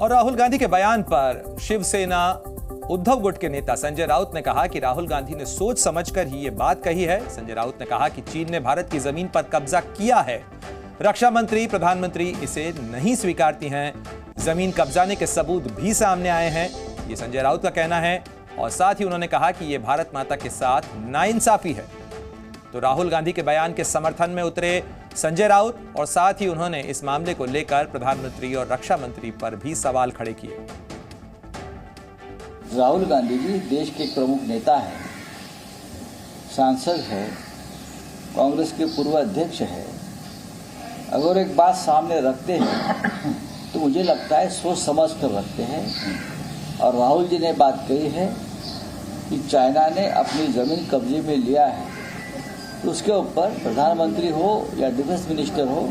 और राहुल गांधी के बयान पर शिवसेना उद्धव गुट के नेता संजय राउत ने कहा कि राहुल गांधी ने सोच समझकर ही ये बात कही है। संजय राउत ने कहा कि चीन ने भारत की जमीन पर कब्जा किया है। रक्षा मंत्री, प्रधानमंत्री इसे नहीं स्वीकारती हैं। जमीन कब्जाने के सबूत भी सामने आए हैं, ये संजय राउत का कहना है। और साथ ही उन्होंने कहा कि यह भारत माता के साथ नाइंसाफी है। तो राहुल गांधी के बयान के समर्थन में उतरे संजय राउत और साथ ही उन्होंने इस मामले को लेकर प्रधानमंत्री और रक्षा मंत्री पर भी सवाल खड़े किए। राहुल गांधी जी देश के प्रमुख नेता हैं, सांसद है, कांग्रेस के पूर्व अध्यक्ष है। अगर एक बात सामने रखते हैं तो मुझे लगता है सोच समझ कर रखते हैं। और राहुल जी ने बात कही है कि चाइना ने अपनी जमीन कब्जे में लिया है, तो उसके ऊपर प्रधानमंत्री हो या डिफेंस मिनिस्टर हो,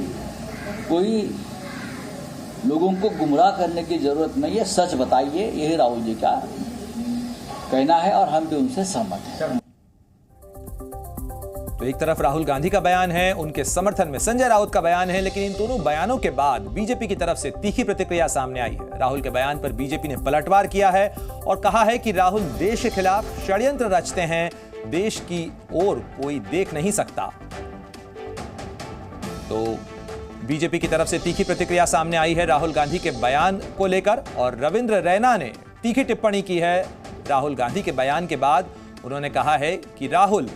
कोई लोगों को गुमराह करने की जरूरत नहीं है। सच बताइए, यही राहुल जी का कहना है और हम भी उनसे सहमत हैं। तो एक तरफ राहुल गांधी का बयान है, उनके समर्थन में संजय राउत का बयान है, लेकिन इन दोनों बयानों के बाद बीजेपी की तरफ से तीखी प्रतिक्रिया सामने आई है। राहुल के बयान पर बीजेपी ने पलटवार किया है और कहा है कि राहुल देश के खिलाफ षड्यंत्र रचते हैं, देश की ओर कोई देख नहीं सकता। तो बीजेपी की तरफ से तीखी प्रतिक्रिया सामने आई है राहुल गांधी के बयान को लेकर। और रविंद्र रैना ने तीखी टिप्पणी की है राहुल गांधी के बयान के बाद। उन्होंने कहा है कि राहुल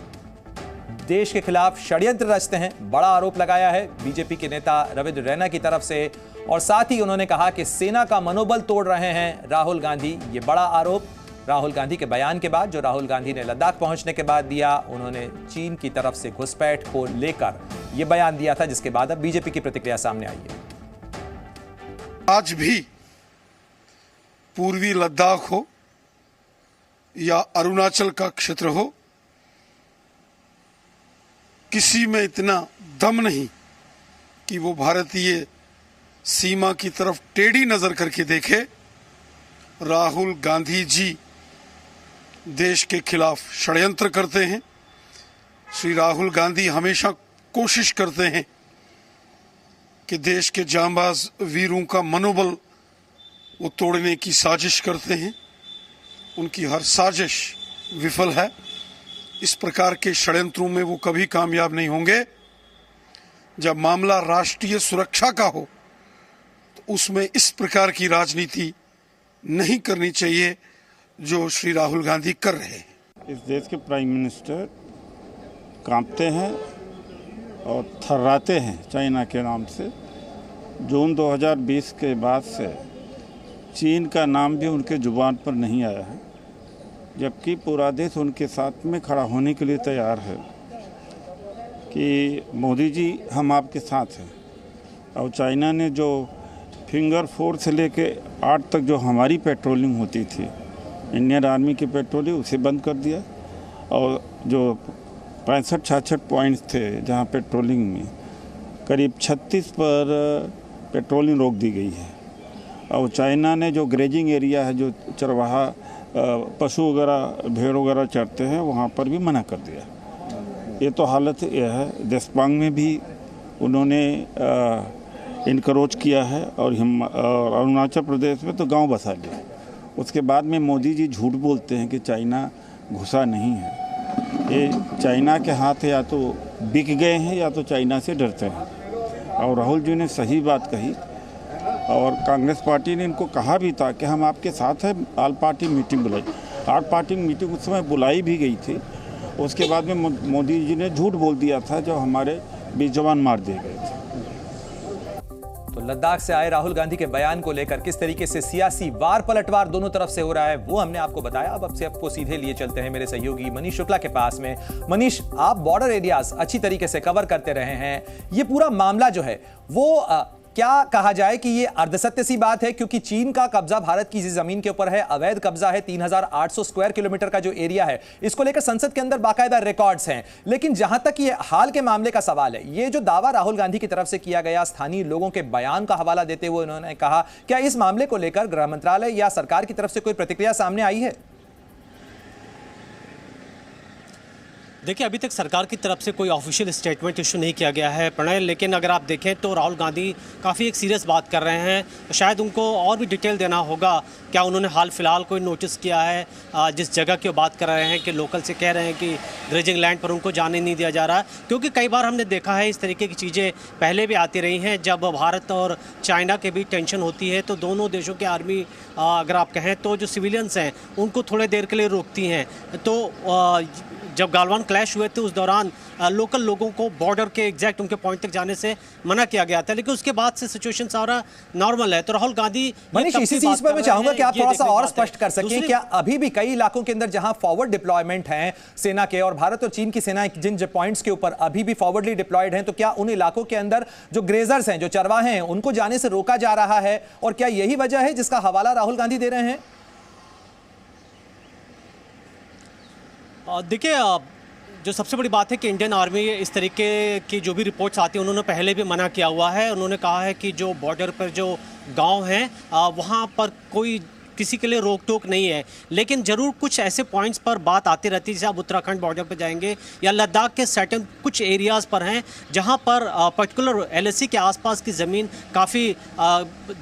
देश के खिलाफ षड्यंत्र रचते हैं, बड़ा आरोप लगाया है बीजेपी के नेता रविंद्र रैना की तरफ से। और साथ ही उन्होंने कहा कि सेना का मनोबल तोड़ रहे हैं राहुल गांधी। ये बड़ा आरोप राहुल गांधी के बयान के बाद, जो राहुल गांधी ने लद्दाख पहुंचने के बाद दिया। उन्होंने चीन की तरफ से घुसपैठ को लेकर यह बयान दिया था, जिसके बाद अब बीजेपी की प्रतिक्रिया सामने आई है। आज भी पूर्वी लद्दाख हो या अरुणाचल का क्षेत्र हो, किसी में इतना दम नहीं कि वो भारतीय सीमा की तरफ टेढ़ी नजर करके देखे। राहुल गांधी जी देश के खिलाफ षड्यंत्र करते हैं। श्री राहुल गांधी हमेशा कोशिश करते हैं कि देश के जांबाज वीरों का मनोबल वो तोड़ने की साजिश करते हैं। उनकी हर साजिश विफल है। इस प्रकार के षड्यंत्रों में वो कभी कामयाब नहीं होंगे। जब मामला राष्ट्रीय सुरक्षा का हो तो उसमें इस प्रकार की राजनीति नहीं करनी चाहिए जो श्री राहुल गांधी कर रहे हैं। इस देश के प्राइम मिनिस्टर कांपते हैं और थर्राते हैं चाइना के नाम से। जून 2020 के बाद से चीन का नाम भी उनके जुबान पर नहीं आया है, जबकि पूरा देश उनके साथ में खड़ा होने के लिए तैयार है कि मोदी जी हम आपके साथ हैं। और चाइना ने जो फिंगर 4 से लेके 8 तक जो हमारी पेट्रोलिंग होती थी, इंडियन आर्मी की पेट्रोलिंग, उसे बंद कर दिया। और जो 65-66 पॉइंट्स थे जहां पेट्रोलिंग में, करीब 36 पर पेट्रोलिंग रोक दी गई है। और चाइना ने जो ग्रेजिंग एरिया है, जो चरवाहा पशु वगैरह भेड़ वगैरह चरते हैं, वहाँ पर भी मना कर दिया। ये तो हालत यह है। देशपांग में भी उन्होंने इनकरोच किया है और अरुणाचल प्रदेश में तो गांव बसा लिया। उसके बाद में मोदी जी झूठ बोलते हैं कि चाइना घुसा नहीं है। ये चाइना के हाथ या तो बिक गए हैं या तो चाइना से डरते हैं। और राहुल जी ने सही बात कही और कांग्रेस पार्टी ने इनको कहा भी था कि हम आपके साथ हैं। ऑल पार्टी मीटिंग बुलाई, ऑल पार्टी मीटिंग उस समय बुलाई भी गई थी। उसके बाद में मोदी जी ने झूठ बोल दिया था जब हमारे 20 जवान मार दिए गए थे। तो लद्दाख से आए राहुल गांधी के बयान को लेकर किस तरीके से सियासी वार पलटवार दोनों तरफ से हो रहा है, वो हमने आपको बताया। अब से आपको सीधे लिए चलते हैं मेरे सहयोगी मनीष शुक्ला के पास में। मनीष, आप बॉर्डर एरियाज अच्छी तरीके से कवर करते रहे हैं। ये पूरा मामला जो है वो क्या कहा जाए कि ये अर्धसत्य सी बात है, क्योंकि चीन का कब्जा भारत की जमीन के ऊपर है, अवैध कब्जा है। 3800 स्क्वायर किलोमीटर का जो एरिया है, इसको लेकर संसद के अंदर बाकायदा रिकॉर्ड्स हैं। लेकिन जहां तक ये हाल के मामले का सवाल है, ये जो दावा राहुल गांधी की तरफ से किया गया, स्थानीय लोगों के बयान का हवाला देते हुए उन्होंने कहा, क्या इस मामले को लेकर गृह मंत्रालय या सरकार की तरफ से कोई प्रतिक्रिया सामने आई है? देखिए, अभी तक सरकार की तरफ से कोई ऑफिशियल स्टेटमेंट इशू नहीं किया गया है प्रणय, लेकिन अगर आप देखें तो राहुल गांधी काफ़ी एक सीरियस बात कर रहे हैं। शायद उनको और भी डिटेल देना होगा। क्या उन्होंने हाल फिलहाल कोई नोटिस किया है जिस जगह की वो बात कर रहे हैं कि लोकल से कह रहे हैं कि ग्रेजिंग लैंड पर उनको जाने नहीं दिया जा रहा है? क्योंकि कई बार हमने देखा है इस तरीके की चीज़ें पहले भी आती रही हैं। जब भारत और चाइना के बीच टेंशन होती है तो दोनों देशों की आर्मी, अगर आप कहें तो जो सिविलियंस हैं उनको थोड़े देर के लिए रोकती हैं। तो जब गालवान क्लैश हुए थे उस दौरान लोकल लोगों को बॉर्डर के एग्जैक्ट उनके पॉइंट तक जाने से मना किया गया था, लेकिन उसके बाद से सिचुएशन सारा नॉर्मल है। तो राहुल गांधी मनीष, इसी चीज पर मैं चाहूंगा कि आप थोड़ा सा और स्पष्ट कर सकें। क्या अभी भी कई इलाकों के अंदर जहां फॉरवर्ड डिप्लॉयमेंट हैं सेना के, और भारत और चीन की सेनाएं जिन पॉइंट्स के ऊपर अभी भी फॉरवर्डली डिप्लॉयड हैं, तो क्या उन इलाकों के अंदर जो ग्रेजर्स हैं, जो चरवाहे हैं, उनको जाने से रोका जा रहा है? और क्या यही वजह है जिसका हवाला राहुल गांधी दे रहे हैं? देखिए, जो सबसे बड़ी बात है कि इंडियन आर्मी इस तरीके की जो भी रिपोर्ट्स आती हैं उन्होंने पहले भी मना किया हुआ है। उन्होंने कहा है कि जो बॉर्डर पर जो गांव हैं वहां पर कोई किसी के लिए रोक टोक नहीं है, लेकिन ज़रूर कुछ ऐसे पॉइंट्स पर बात आती रहती है। जैसे आप उत्तराखंड बॉर्डर पर जाएंगे या लद्दाख के सर्टेन कुछ एरियाज़ पर हैं जहां पर पर्टिकुलर एलएसी के आसपास की ज़मीन काफ़ी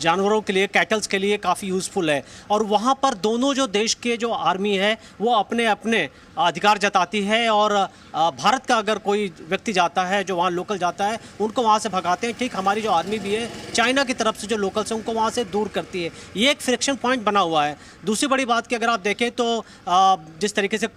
जानवरों के लिए, कैटल्स के लिए काफ़ी यूज़फुल है, और वहां पर दोनों जो देश के जो आर्मी है वो अपने अपने अधिकार जताती है। और भारत का अगर कोई व्यक्ति जाता है जो वहाँ लोकल जाता है उनको वहाँ से भगाते हैं। ठीक हमारी जो आर्मी भी है चाइना की तरफ से जो लोकल्स हैं उनको वहाँ से दूर करती है। ये एक फ्रिक्शन पॉइंट बना हुआ है। दूसरी बड़ी बात कि अगर आप देखें तो जिस तरीके से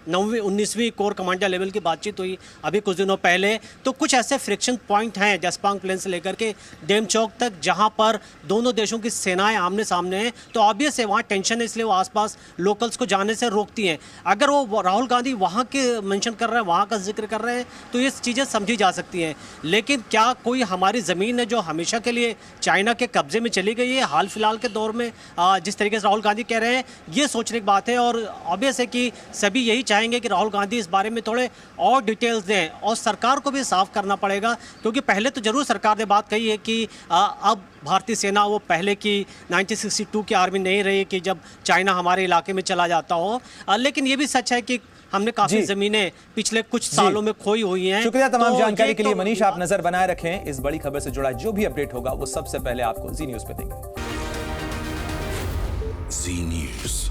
9वीं 19वीं कोर कमांडर लेवल की बातचीत हुई अभी कुछ दिनों पहले, तो कुछ ऐसे फ्रिक्शन पॉइंट हैं जसपांग प्लेन से लेकर के डेम चौक तक जहां पर दोनों देशों की सेनाएं आमने सामने हैं। तो ऑब्वियस है वहां टेंशन है, इसलिए वो आसपास लोकल्स को जाने से रोकती हैं। अगर वो राहुल गांधी वहां के मेंशन कर रहे हैं, वहां का जिक्र कर रहे हैं, तो ये चीज़ें समझी जा सकती हैं। लेकिन क्या कोई हमारी ज़मीन है जो हमेशा के लिए चाइना के कब्जे में चली गई है हाल फिलहाल के दौर में, जिस तरीके से राहुल गांधी कह रहे हैं, ये सोचने की बात है। और ऑब्वियस है कि सभी यही चाहेंगे कि राहुल गांधी इस बारे में थोड़े और डिटेल्स दें, और सरकार को भी साफ करना पड़ेगा। क्योंकि पहले तो जरूर सरकार ने बात कही है कि अब भारतीय सेना वो पहले की 1962 की आर्मी नहीं रही कि जब चाइना हमारे इलाके में चला जाता हो, लेकिन ये भी सच है कि हमने काफी जमीनें पिछले कुछ सालों में खोई हुई हैं। शुक्रिया तमाम जानकारी के लिए मनीष। आप नजर बनाए रखें, इस बड़ी खबर से जुड़ा जो भी अपडेट होगा वो सबसे पहले आपको जी न्यूज पे देंगे। जी न्यूज।